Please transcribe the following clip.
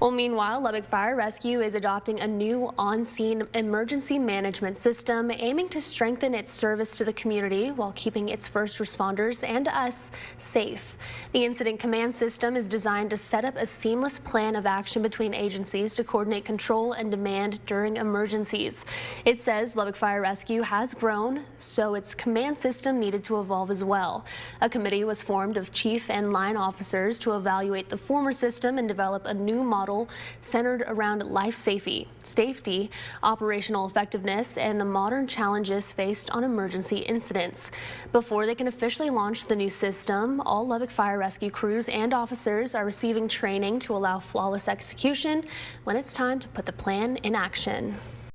Well, meanwhile, Lubbock Fire Rescue is adopting a new on-scene emergency management system aiming to strengthen its service to the community while keeping its first responders and us safe. The incident command system is designed to set up a seamless plan of action between agencies to coordinate control and demand during emergencies. It says Lubbock Fire Rescue has grown, so its command system needed to evolve as well. A committee was formed of chief and line officers to evaluate the former system and develop a new model centered around life safety, operational effectiveness, and the modern challenges faced on emergency incidents. Before they can officially launch the new system, all Lubbock Fire Rescue crews and officers are receiving training to allow flawless execution when it's time to put the plan in action.